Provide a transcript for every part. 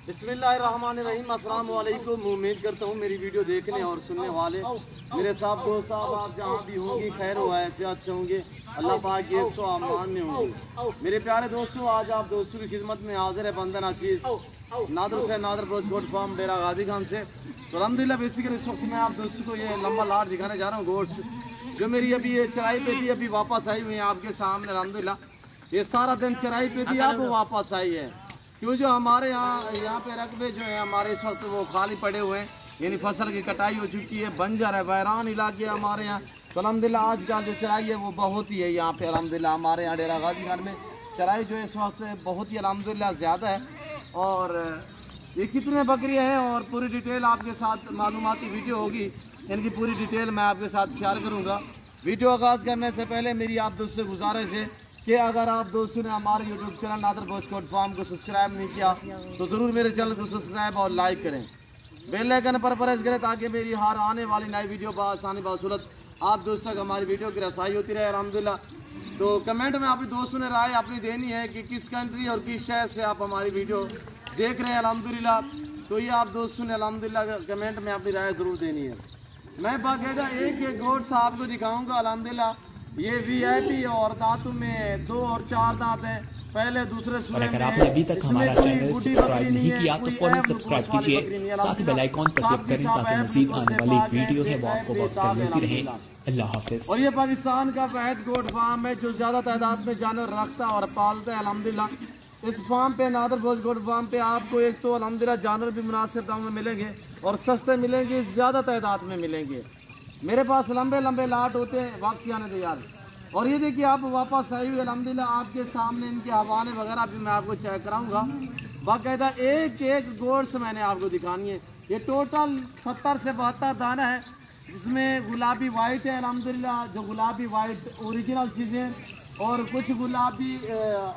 बिस्मिल्लाहिर्रहमानिर्रहीम। अस्सलाम वालेकुम। उम्मीद करता हूँ मेरी वीडियो देखने और सुनने वाले मेरे साहब दोस्त साहब आप जहाँ भी होंगे खैर व आफियत से होंगे, अल्लाह पाक के हिफ्ज़ व अमान में होंगे। मेरे प्यारे दोस्तों, आज आप दोस्तों की खिदमत में हाजिर है बंदन अजीज़ नादर से नादर रोज गोट फार्म डेरा गाजी खान से। तो अल्हम्दुलिल्लाह बेसिकली इस वक्त मैं आप दोस्तों को ये लंबा लाट दिखाने जा रहा हूँ गोट्स, जो मेरी अभी ये चराई पे थी, अभी वापस आई हुई है आपके सामने। अल्हम्दुलिल्लाह ये सारा दिन चराई पे थी, अब वापस आई है। क्यों जो हमारे यहाँ पे रकबे जो है हमारे इस वक्त वो खाली पड़े हुए हैं, यानी फसल की कटाई हो चुकी है, बंजर है, वैरान इलाके हमारे यहाँ। तो अल्हम्दुलिल्लाह आज का जो चराई है वो बहुत ही है यहाँ पे। अल्हम्दुलिल्लाह हमारे यहाँ डेरा गाजी खान में चराई जो है इस वक्त बहुत ही अल्हम्दुलिल्लाह ज़्यादा है। और ये कितने बकरियाँ हैं और पूरी डिटेल आपके साथ मालूमाती वीडियो होगी, इनकी पूरी डिटेल मैं आपके साथ शेयर करूँगा। वीडियो आगाज़ करने से पहले मेरी आप दोस्तों से गुजारिश है कि अगर आप दोस्तों ने हमारे YouTube channel Nadar goat farm को सब्सक्राइब नहीं किया तो ज़रूर मेरे चैनल को सब्सक्राइब और लाइक करें, बेल आइकन पर प्रेस करें ताकि मेरी हर आने वाली नई वीडियो बआसानी बासूरत आप दोस्तों तक हमारी वीडियो की रसाई होती रहे अल्हम्दुलिल्लाह। तो कमेंट में आप दोस्तों ने राय अपनी देनी है कि किस कंट्री और किस शहर से आप हमारी वीडियो देख रहे हैं अल्हम्दुलिल्लाह। तो ये आप दोस्तों ने अल्हम्दुलिल्लाह कमेंट में अपनी राय ज़रूर देनी है। मैं बाकायदा एक गोट्स आपको दिखाऊँगा अल्हम्दुलिल्लाह। ये वीआईपी और दांतों में 2 और 4 दांत हैं, पहले दूसरे और अगर आपने अभी तक हमारा चैनल सब्सक्राइब नहीं किया तो फौरन सब्सक्राइब कीजिए, साथ ही बेल आइकॉन पर क्लिक करें ताकि मज़ीद आने वाली वीडियो है वो आपको वक्त पर मिलती रहे। अल्लाह हाफिज़। और ये पाकिस्तान का वहद गोट फार्म है जो ज़्यादा तादाद में जानवर रखता और पालता है अल्हम्दुलिल्लाह। इस फार्म पे नादर गोट फार्म पे आपको एक तो अल्हम्दुलिल्लाह जानवर भी मुनासिब दाम में मिलेंगे और सस्ते मिलेंगे, ज़्यादा तादाद में मिलेंगे। मेरे पास लंबे लंबे लाट होते हैं, वापसी आने दे यार। और ये देखिए आप वापस आई हुई अल्हम्दुलिल्लाह, आपके सामने इनके हवाले वगैरह भी मैं आपको चेक कराऊंगा। बाकायदा एक एक गोट्स मैंने आपको दिखानी है। ये टोटल 70 से 72 दाना है, जिसमें गुलाबी वाइट है अल्हम्दुलिल्लाह, जो गुलाबी वाइट ओरिजिनल चीज़ें, और कुछ गुलाबी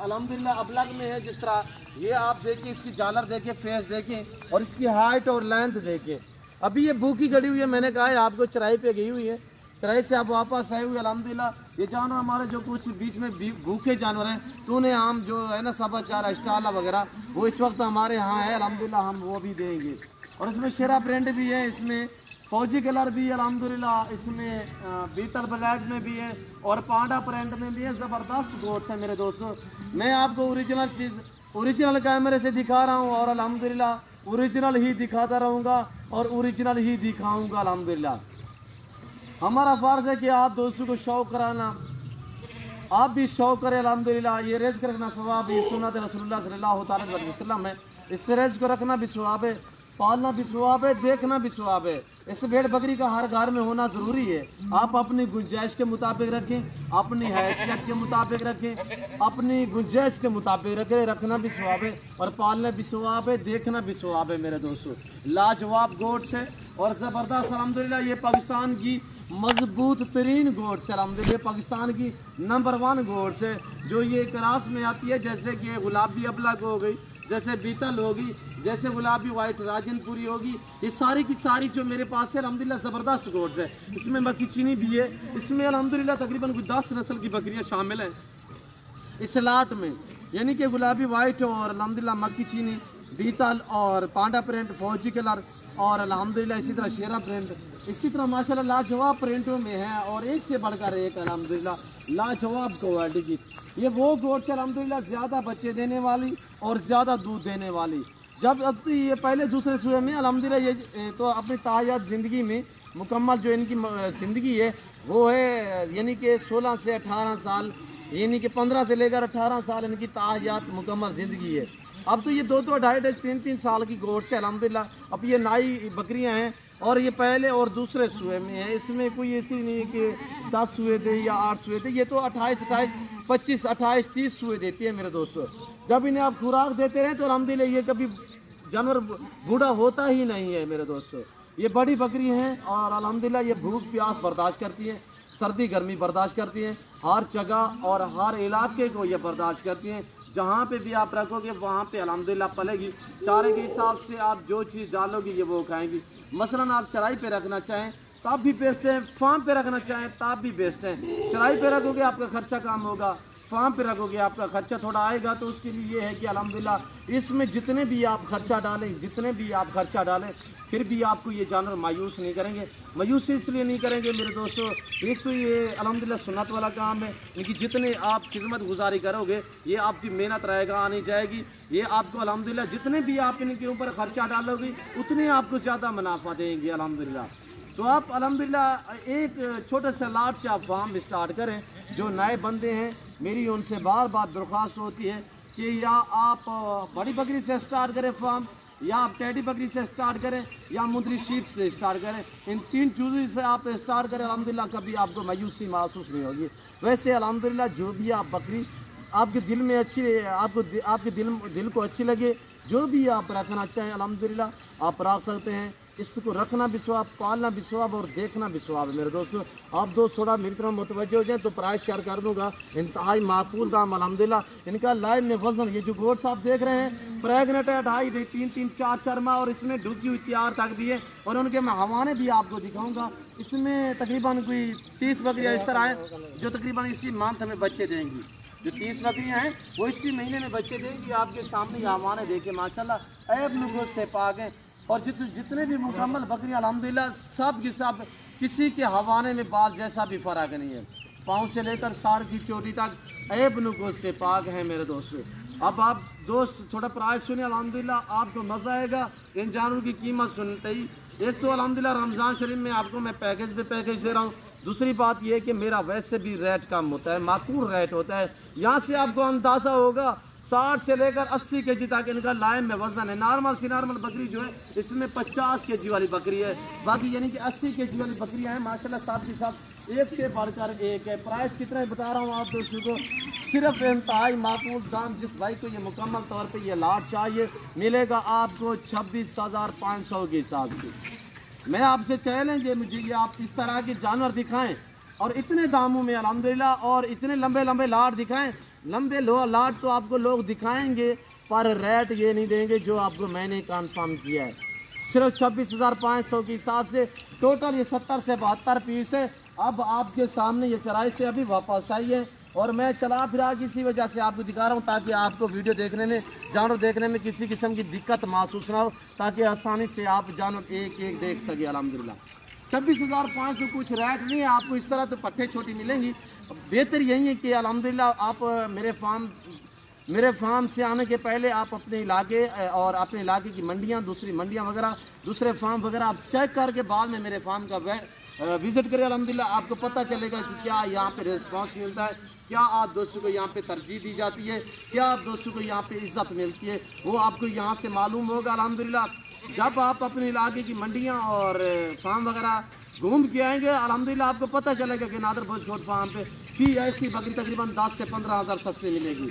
अल्हम्दुलिल्लाह अबलग में है। जिस तरह ये आप देखिए, इसकी झालर देखिए, फेस देखें और इसकी हाइट और लेंथ देखें। अभी ये भूखी गड़ी हुई है, मैंने कहा है आपको चराई पे गई हुई है, चराई से आप वापस आए हुए अल्हम्दुलिल्लाह। ये जानवर हमारे जो कुछ बीच में भूखे जानवर हैं, तो उन्हें हम जो है ना सबा चारा स्टाला वगैरह वो इस वक्त हमारे यहाँ है अल्हम्दुलिल्लाह, हम वो भी देंगे। और इसमें शेरा प्रिंट भी है, इसमें फौजी कलर भी है अल्हम्दुलिल्लाह, इसमें बीतल ब्लैक में भी है और पांडा प्रिंट में भी है। ज़बरदस्त गोट्स है मेरे दोस्तों। मैं आपको ओरिजिनल चीज़ ओरिजिनल कैमरे से दिखा रहा हूँ और अल्हम्दुलिल्लाह ओरिजिनल ही दिखाता रहूँगा और ओरिजिनल ही दिखाऊँगा अल्हम्दुलिल्लाह। हमारा फ़र्ज़ है कि आप दोस्तों को शौक़ कराना, आप भी शौक़ करें अल्हम्दुलिल्लाह। ये रिज़्क़ रखना सवाब, ये सुन्नत रसूलुल्लाह सल्लल्लाहु अलैहि वसल्लम है। इससे रिज़्क़ को रखना भी सवाब है, पालना भी सवाब है, देखना भी सवाब है। इस भेड़ बकरी का हर घर में होना ज़रूरी है। आप अपनी गुंजाइश के मुताबिक रखें, अपनी हैसियत के मुताबिक रखें, अपनी गुंजाइश के मुताबिक रखें। रखना भी सवाब है और पालना भी सवाब है, देखना भी सवाब है मेरे दोस्तों। लाजवाब गोट्स है और ज़बरदस्त अल्हम्दुलिल्लाह। ये पाकिस्तान की मजबूत तरीन गोट्स है अल्हम्दुलिल्लाह, पाकिस्तान की नंबर 1 गोट्स है जो ये क्रास में आती है। जैसे कि गुलाबी अबलग हो गई, जैसे बीतल होगी, जैसे गुलाबी वाइट राजनपुरी होगी, ये सारी की सारी जो मेरे पास है अल्हम्दुलिल्लाह ज़बरदस्त गोट्स है। इसमें मक्की चीनी भी है, इसमें अल्हम्दुलिल्लाह तकरीबन कुछ 10 नस्ल की बकरियाँ शामिल हैं इस लाट में, यानी कि गुलाबी वाइट और अल्हम्दुलिल्लाह मक्की चीनी, बीतल और पांडा प्रिंट, फौजी कलर और अल्हम्दुलिल्लाह इसी तरह शेरा प्रिंट, इसी तरह माशाल्लाह लाजवाब प्रिंटों में है और एक से बढ़कर एक अल्हम्दुलिल्लाह लाजवाब क्वालिटी की। ये वो गोट्स अल्हम्दुलिल्लाह ज़्यादा बच्चे देने वाली और ज़्यादा दूध देने वाली। जब अब तो ये पहले दूसरे सूबे में अल्हम्दुलिल्लाह ये तो अपनी तायात ज़िंदगी में मुकम्मल जो इनकी ज़िंदगी है वो है, यानी कि 16 से 18 साल, यानी कि 15 से लेकर 18 साल इनकी तायात मुकम्मल ज़िंदगी है। अब तो ये 2-2, 2.5, 3-3 साल की गोट्स है अल्हम्दुलिल्लाह। अब ये नई बकरियां हैं और ये पहले और दूसरे सूए में है, इसमें कोई ऐसी नहीं है कि 10 सूए थे या 8 सूए थे। ये तो 28, 25, 28, 30 सूए देती है मेरे दोस्तों। जब इन्हें आप खुराक देते रहें तो अल्हम्दुलिल्लाह ये कभी जानवर बूढ़ा होता ही नहीं है मेरे दोस्तों। ये बड़ी बकरी हैं और अल्हम्दुलिल्लाह ये भूख प्यास बर्दाश्त करती हैं, सर्दी गर्मी बर्दाश्त करती हैं, हर जगह और हर इलाके को ये बर्दाश्त करती हैं। जहाँ पे भी आप रखोगे वहाँ पे अल्हम्दुलिल्लाह पलेगी। चारे के हिसाब से आप जो चीज़ डालोगी ये वो खाएंगी। मसलन आप चराई पे रखना चाहें तब भी बेस्ट है, फार्म पे रखना चाहें तब भी बेस्ट है। चराई पे रखोगे आपका खर्चा कम होगा, फार्म पे रखोगे आपका खर्चा थोड़ा आएगा, तो उसके लिए ये है कि अल्हम्दुलिल्लाह इसमें जितने भी आप खर्चा डालें फिर भी आपको ये जानवर मायूस नहीं करेंगे। मायूस इसलिए नहीं करेंगे मेरे दोस्तों, एक तो ये अल्हम्दुलिल्लाह सुन्नत वाला काम है, लेकिन जितने आप खिदमत गुजारी करोगे ये आपकी मेहनत रहेगा आनी जाएगी, ये आपको अल्हम्दुलिल्लाह जितने भी आप इनके ऊपर खर्चा डालोगे उतने आपको ज़्यादा मुनाफा देंगे अल्हम्दुलिल्लाह। तो आप अल्हम्दुलिल्लाह एक छोटे से लाट से आप फार्म स्टार्ट करें। जो नए बंदे हैं मेरी उनसे बार बार दरख्वास्त होती है कि या आप बड़ी बकरी से स्टार्ट करें फार्म, या आप टेडी बकरी से स्टार्ट करें, या मुंदरी शीप से स्टार्ट करें। इन 3 चीज़ों से आप स्टार्ट करें, अल्हम्दुलिल्लाह कभी आपको मायूसी महसूस नहीं होगी। वैसे अल्हम्दुलिल्लाह जो भी आप बकरी आपके दिल में अच्छी, आपके दिल को अच्छी लगे, जो भी आप रखना चाहें अल्हम्दुलिल्लाह आप रख सकते हैं। इसको रखना भी स्वाब, पालना भी स्वाब और देखना भी स्वाब है मेरे दोस्तों। आप दोस्त थोड़ा मेरी तरफ मुतवज्जो हो जाए तो प्राइस शेयर कर दूँगा, इंतहाई माकूल दाम अल्हम्दुलिल्लाह। इनका लाइव में वजन, ये जो गोट्स आप देख रहे हैं प्रेगनेंट है 2.5, 3, 4 माह, और इसमें ढुकी हुई तैयार तक भी है। और उनके मैं हवाने भी आपको दिखाऊँगा। इसमें तकरीबन कोई 30 बकरियाँ इस तरह हैं जो तकरीबन इसी मंथ में बच्चे देंगी। जो 30 बकरियाँ हैं वो इसी महीने में बच्चे देंगी। आपके सामने हवाने देखे माशाल्लाह ऐब नुगोस से पाक हैं। और जितने भी मुकम्मल बकरियाँ अल्हम्दुलिल्लाह सब की सब, किसी के हवाने में बाल जैसा भी फ़र्क नहीं है, पाँव से लेकर सार की चोटी तक ऐब नुगोस से पाक हैं मेरे दोस्तों। अब आप दोस्त थोड़ा प्राइस सुनिए अल्हम्दुलिल्लाह, आपको मज़ा आएगा इन जानवरों की कीमत सुनते ही। एक तो अल्हम्दुलिल्लाह रमज़ान शरीफ में आपको मैं पैकेज पे पैकेज दे रहा हूँ। दूसरी बात यह है कि मेरा वैसे भी रेट कम होता है, माकूल रेट होता है। यहाँ से आपको अंदाज़ा होगा 60 से लेकर 80 kg तक इनका लाइम में वजन है। नॉर्मल बकरी जो है इसमें 50 kg वाली बकरी है, बाकी यानी कि 80 kg वाली बकरियां हैं माशाल्लाह। साथ ही साथ एक से बढ़कर एक है। प्राइस कितना है बता रहा हूँ आप दोस्तों को, सिर्फ इंतहाई माकूल दाम। जिस भाई को ये मुकम्मल तौर पर ये लाट चाहिए मिलेगा आपको 26,500 के हिसाब से। मैं आपसे चैलेंज है, मुझे ये आप इस तरह के जानवर दिखाएँ और इतने दामों में अल्हम्दुलिल्लाह, और इतने लंबे लाट दिखाएं। लंबे लाट तो आपको लोग दिखाएंगे पर रेट ये नहीं देंगे जो आपको मैंने कन्फर्म किया है। सिर्फ 26,500 के हिसाब से टोटल ये 70 से 72 पीस है। अब आपके सामने ये चराई से अभी वापस आई है और मैं चला फिरा किसी वजह से आपको दिखा रहा हूँ, ताकि आपको वीडियो देखने में, जानवर देखने में किसी किस्म की दिक्कत महसूस ना हो, ताकि आसानी से आप जानवर एक एक देख सके अल्हम्दुलिल्लाह। 26,500 कुछ रेट नहीं है, आपको इस तरह तो पट्टे छोटी मिलेंगी। बेहतर यही है कि अल्हम्दुलिल्लाह आप मेरे फार्म से आने के पहले आप अपने इलाके और अपने इलाके की मंडियाँ, दूसरी मंडियाँ वगैरह, दूसरे फार्म वगैरह आप चेक करके बाद में मेरे फार्म का विज़िट करें। अल्हम्दुलिल्लाह आपको पता चलेगा कि क्या यहाँ पे रिस्पांस मिलता है, क्या आप दोस्तों को यहाँ पे तरजीह दी जाती है, क्या आप दोस्तों को यहाँ पे इज़्ज़त मिलती है, वो आपको यहाँ से मालूम होगा अल्हम्दुलिल्लाह। जब आप अपने इलाके की मंडियाँ और फार्म वगैरह घूम के आएंगे अल्हम्दुलिल्लाह आपको पता चलेगा कि नादर भोज गोट फार्म पे फी ऐसी बकरी तकरीबन 10 से 15 हज़ार सस्ती मिलेगी।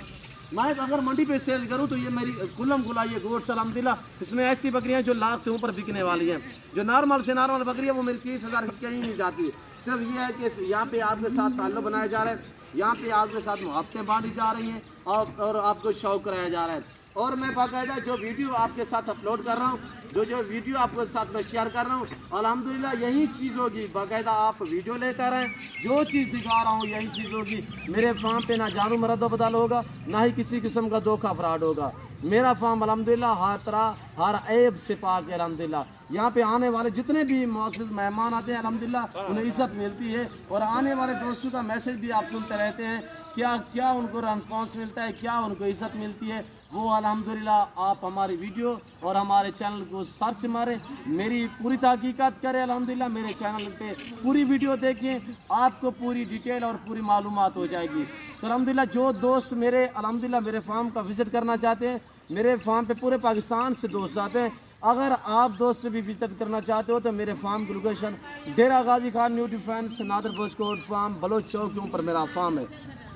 मैं अगर मंडी पे सेल करूं तो ये मेरी कुल्लम गुलाई है गोट्स अल्हम्दुलिल्लाह। इसमें ऐसी बकरियां जो लाख से ऊपर बिकने वाली हैं। जो नॉर्मल से नॉर्मल बकरी है वो मेरी 30,000 कहीं नहीं जाती है। सिर्फ ये है कि यहाँ पे आपके साथ ताल्लुक़ बनाया जा रहा है, यहाँ पे आपके साथ मुहब्बतें बांटी जा रही हैं और आपको शौक़ कराया जा रहा है। और मैं बाकायदा जो वीडियो आपके साथ अपलोड कर रहा हूँ, जो वीडियो आपके साथ मैं शेयर कर रहा हूँ, अल्हम्दुलिल्लाह यही चीज़ होगी। बाकायदा आप वीडियो लेकर आएँ, जो चीज़ दिखा रहा हूँ यही चीज़ होगी। मेरे फार्म पे ना जानू मरद बदल होगा, ना ही किसी किस्म का धोखा फ्रॉड होगा। मेरा फार्म अल्हम्दुलिल्लाह हर तरह हर ऐब से पाक है अल्हम्दुलिल्लाह। यहाँ पे आने वाले जितने भी मुअज़्ज़िज़ मेहमान आते हैं अल्हम्दुलिल्लाह उन्हें इज़्ज़त मिलती है। और आने वाले दोस्तों का मैसेज भी आप सुनते रहते हैं, क्या उनको रिस्पांस मिलता है, क्या उनको इज़्ज़त मिलती है। वो अल्हम्दुलिल्लाह आप हमारी वीडियो और हमारे चैनल को सर्च मारें, मेरी पूरी तहकीकात करें अल्हम्दुलिल्लाह। मेरे चैनल पे पूरी वीडियो देखें, आपको पूरी डिटेल और पूरी मालूमात हो जाएगी। तो अल्हम्दुलिल्लाह जो दोस्त मेरे अल्हम्दुलिल्लाह मेरे फार्म का विज़िट करना चाहते हैं, मेरे फार्म पे पूरे पाकिस्तान से दोस्त आते हैं। अगर आप दोस्त से भी विज़िट करना चाहते हो तो मेरे फार्म की लोकेशन डेरा गाजी खान न्यू डिफेंस नादर भोज गोट फार्म बलोच चौक के ऊपर मेरा फार्म है।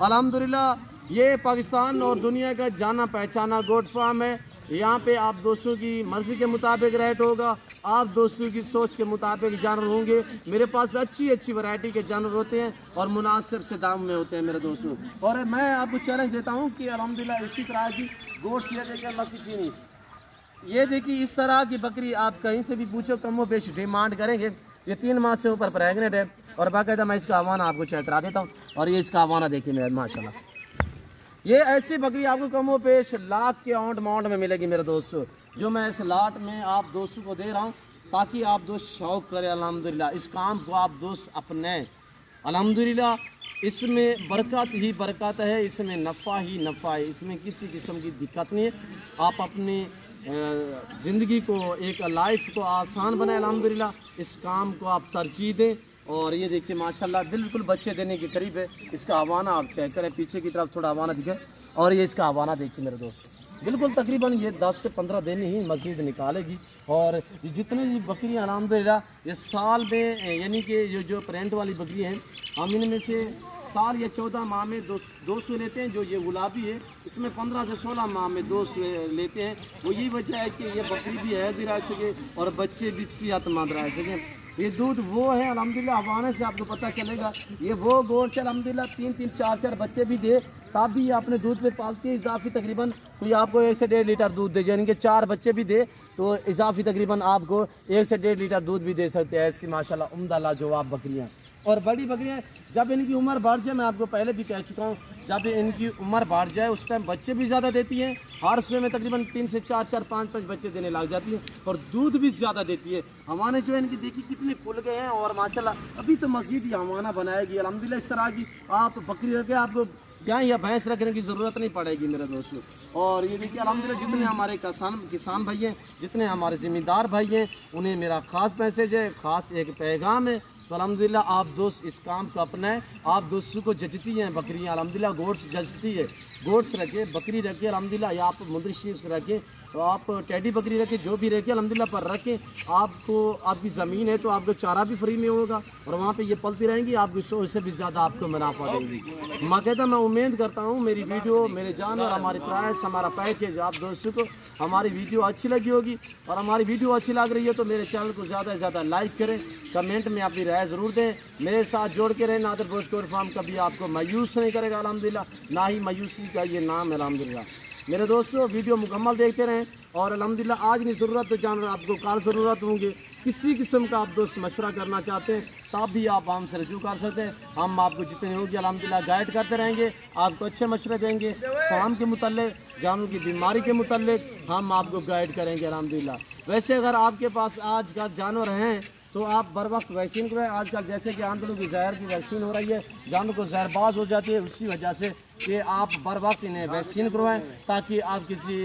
अल्हम्दुलिल्लाह ये पाकिस्तान और दुनिया का जाना पहचाना गोट फार्म है। यहाँ पे आप दोस्तों की मर्ज़ी के मुताबिक रेट होगा, आप दोस्तों की सोच के मुताबिक जानवर होंगे। मेरे पास अच्छी वैरायटी के जानवर होते हैं और मुनासिब से दाम में होते हैं मेरे दोस्तों। और मैं आपको चैलेंज देता हूँ कि अल्हम्दुलिल्लाह इसी तरह की गोश्त ये देखिए अल्लाह की चीनी, ये देखिए इस तरह की बकरी आप कहीं से भी पूछो कमो बेश डिमांड करेंगे। ये 3 माह से ऊपर प्रेगनेंट है और बाकायदा मैं इसका हवाना आपको चेक करा देता हूँ। और ये इसका हवाना देखिए मेरा माशाल्लाह। ये ऐसी बकरी आपको कमो पेश लाख के आउंट माउंट में मिलेगी मेरे दोस्तों, जो मैं इस लाट में आप दोस्तों को दे रहा हूँ ताकि आप दोस्त शौक़ करें। अल्हम्दुलिल्लाह इस काम को आप दोस्त अपने, अल्हम्दुलिल्लाह इसमें बरकत ही बरकत है, इसमें नफ़ा ही नफ़ा है, इसमें किसी किस्म की दिक्कत नहीं है। आप अपनी ज़िंदगी को एक लाइफ को आसान बनाए। अल्हम्दुलिल्लाह इस काम को आप तरजीह दें। और ये देखिए माशाल्लाह बिल्कुल बच्चे देने के करीब है। इसका हवाना आप चेक करें, पीछे की तरफ थोड़ा हवाना दिखे, और ये इसका हवाना देखिए मेरे दोस्त, बिल्कुल तकरीबन ये 10 से 15 दिन ही मज़ीद निकालेगी। और जितनी भी बकरियाँ अल्हम्दुलिल्लाह ये साल में, यानी कि ये जो प्रेंट वाली बकरी हैं, हम इनमें से साल या 14 माह में 200 लेते हैं। जो ये गुलाबी है इसमें 15 से 16 माह में 200 लेते हैं। वो यही वजह है कि ये बकरी भी है भी रह सके और बच्चे भी सेहतमंद रह सकें। ये दूध वो है अल्हम्दुलिल्लाह, हवाने से आपको पता चलेगा। ये वो गोश्त है अल्हम्दुलिल्लाह 3-3, 4-4 बच्चे भी दे तब भी ये अपने दूध पे पालती है। इजाफी तकरीबन कोई आपको 1 से 1.5 लीटर दूध दे, यानी कि 4 बच्चे भी दे तो इजाफी तकरीबन आपको 1 से 1.5 लीटर दूध भी दे सकते हैं। ऐसी माशाल्लाह उम्दा लाजवाब बकरियाँ। और बड़ी बकरियाँ जब इनकी उम्र बढ़ जाए, मैं आपको पहले भी कह चुका हूँ, जब इनकी उम्र बढ़ जाए उस टाइम बच्चे भी ज़्यादा देती हैं। हर सुबह में तकरीबन 3 से 4-4, 5-5 बच्चे देने लग जाती है और दूध भी ज़्यादा देती है। हमारे जो है इनकी देखिए कितने खुल गए हैं और माशाल्लाह अभी तो मज़ीद ही हमाना बनाएगी अल्हम्दुलिल्लाह। इस तरह की आप बकरी रखे, आपको गाय या भैंस रखने की ज़रूरत नहीं पड़ेगी मेरे दोस्तों। और ये देखिए अल्हम्दुलिल्लाह जितने हमारे किसान भाई हैं, जितने हमारे ज़िम्मेदार भाई हैं, उन्हें मेरा ख़ास मैसेज है, ख़ास एक पैगाम है। तो अल्हम्दुलिल्लाह आप दोस्त इस काम को अपनाएं। आप दोस्तों को जचती हैं बकरियाँ अल्हम्दुलिल्लाह, गोश्त जचती है, गोश्त रखे, बकरी रखे अल्हम्दुलिल्लाह, या आप मुंदरी शीफ रखें तो आप टेडी बकरी रखें, जो भी रखें अल्हम्दुलिल्लाह पर रखें। आपको आपकी ज़मीन है तो आपको चारा भी फ्री में होगा और वहाँ पे ये पलती रहेंगी, आपकी सो इससे भी ज़्यादा आपको मुनाफा देंगी। बाकायदा मैं उम्मीद करता हूँ मेरी वीडियो, मेरे जानवर, हमारी प्राइस, हमारा पैकेज आप दोस्तों को हमारी वीडियो अच्छी लगी होगी। और हमारी वीडियो अच्छी लग रही है तो मेरे चैनल को ज़्यादा से ज़्यादा लाइक करें, कमेंट में अपनी राय ज़रूर दें, मेरे साथ जोड़ के रहें। नादिर गोश्त कोर्ट फार्म कभी आपको मायूस नहीं करेगा अल्हम्दुलिल्लाह, ना ही मायूसी का ये नाम है अल्हम्दुलिल्लाह। मेरे दोस्तों वीडियो मुकम्मल देखते रहें और अल्हम्दुलिल्लाह आज नहीं ज़रूरत तो जानवर आपको कल ज़रूरत होंगे। किसी किस्म का आप दोस्त मशवरा करना चाहते हैं तब भी आप हमसे रजू कर सकते हैं। हम आपको जितने होगी अल्हम्दुलिल्लाह गाइड करते रहेंगे, आपको अच्छे मशवरे देंगे। फार्म के मुतल्लिक, जानवर की बीमारी के मुतल्लिक हम आपको गाइड करेंगे अल्हम्दुलिल्लाह। वैसे अगर आपके पास आज का जानवर हैं तो आप बर वक्त वैक्सीन करवाएं। आजकल जैसे कि आंतों की जहर की वैक्सीन हो रही है, जानवर को जहरबाज हो जाती है, उसी वजह से कि आप बर वक्त इन्हें वैक्सीन करवाएं ताकि आप किसी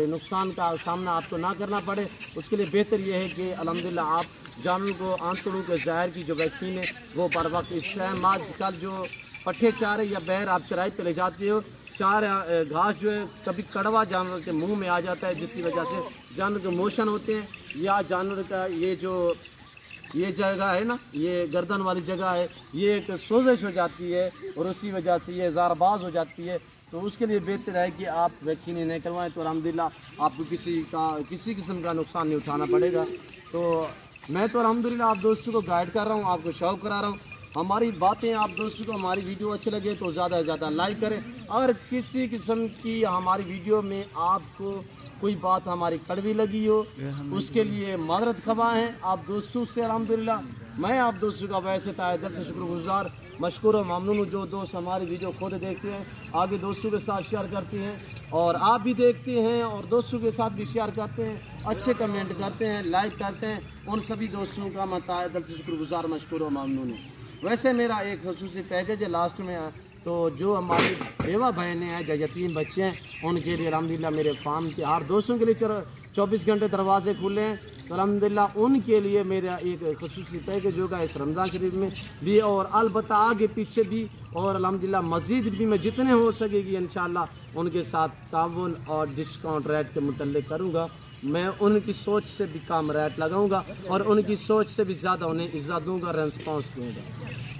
नुकसान का सामना आपको ना करना पड़े। उसके लिए बेहतर ये है कि अल्हम्दुलिल्लाह आप जानवर को आंतों के जहर की जो वैक्सीन है वो बर वक्त, इस टाइम आजकल जो पट्ठे चारे या बहर आप चराई पे ले जाते हो, चार घास जो है कभी कड़वा जानवर के मुंह में आ जाता है, जिसकी वजह से जानवर के मोशन होते हैं या जानवर का ये जगह है ना, ये गर्दन वाली जगह है, ये एक सोजिश हो जाती है और उसी वजह से ये ज़ारबाज हो जाती है। तो उसके लिए बेहतर है कि आप वैक्सीन नहीं करवाएं तो अल्हम्दुलिल्लाह आपको किसी किस्म का नुकसान नहीं उठाना पड़ेगा। तो मैं तो अल्हम्दुलिल्लाह आप दोस्तों को गाइड कर रहा हूँ, आपको शौक़ करा रहा हूँ। हमारी बातें आप दोस्तों को, हमारी वीडियो अच्छी लगे तो ज़्यादा से ज़्यादा लाइक करें। अगर किसी किस्म की हमारी वीडियो में आपको कोई बात हमारी कड़वी लगी हो उसके लिए मादरत खवा हैं आप दोस्तों से। अल्हम्दुलिल्लाह मैं आप दोस्तों का वैसे तहे दिल से शुक्रगुजार, मशकूर और ममनून हूँ जो दोस्त हमारी वीडियो खुद देखते हैं, आगे दोस्तों के साथ शेयर करते हैं और आप भी देखते हैं और दोस्तों के साथ भी शेयर करते हैं, अच्छे कमेंट करते हैं, लाइक करते हैं। उन सभी दोस्तों का मैं तहे दिल से शुक्रगुजार, मशकूर और ममनून हूँ। वैसे मेरा एक ख़ुसूसी पैकेज है लास्ट में, तो जो हमारी बेवा बहनें हैं, जो यतीम बच्चे हैं, उनके लिए अल्हम्दुलिल्लाह मेरे फार्म के हर दोस्तों के लिए 24 घंटे दरवाजे खुले हैं। तो अल्हम्दुलिल्लाह उनके लिए मेरा एक ख़ुसूसी पैकेज होगा इस रमज़ान शरीफ में भी और अलबत्ता आगे पीछे भी, और अल्हम्दुलिल्लाह मज़ीद भी मैं जितने हो सकेगी इंशाअल्लाह उनके साथ ताउन और डिस्काउंट रेट के मुतल्लिक़ करूँगा। मैं उनकी सोच से भी कम रेट लगाऊंगा और उनकी सोच से भी ज़्यादा उन्हें इज़्ज़त दूंगा, रेस्पॉन्स दूंगा।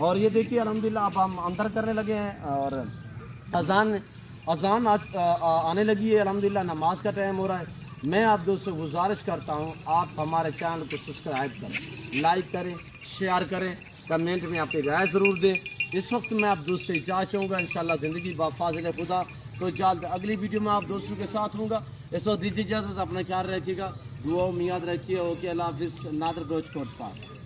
और ये देखिए अल्हम्दुलिल्लाह अब हम अंदर करने लगे हैं और अज़ान आने लगी है। अल्हम्दुलिल्लाह नमाज का टाइम हो रहा है। मैं आप दोस्तों गुजारिश करता हूँ आप हमारे चैनल को सब्सक्राइब करें, लाइक करें, शेयर करें, कमेंट में अपनी राय ज़रूर दें। इस वक्त मैं आप दोस्तों से इजाज़त चाहूँगा, इंशाअल्लाह ज़िंदगी बाफ़ाज़िल खुदा तो जल्द अगली वीडियो में आप दोस्तों के साथ हूँगा। इस वक्त दीजिए इजाज़त, अपना ख्याल रखिएगा, दुआ में याद रखिए। ओके, अल्लाह हाफ़िज़। नादिर गोश्त कोर्ट फार्म।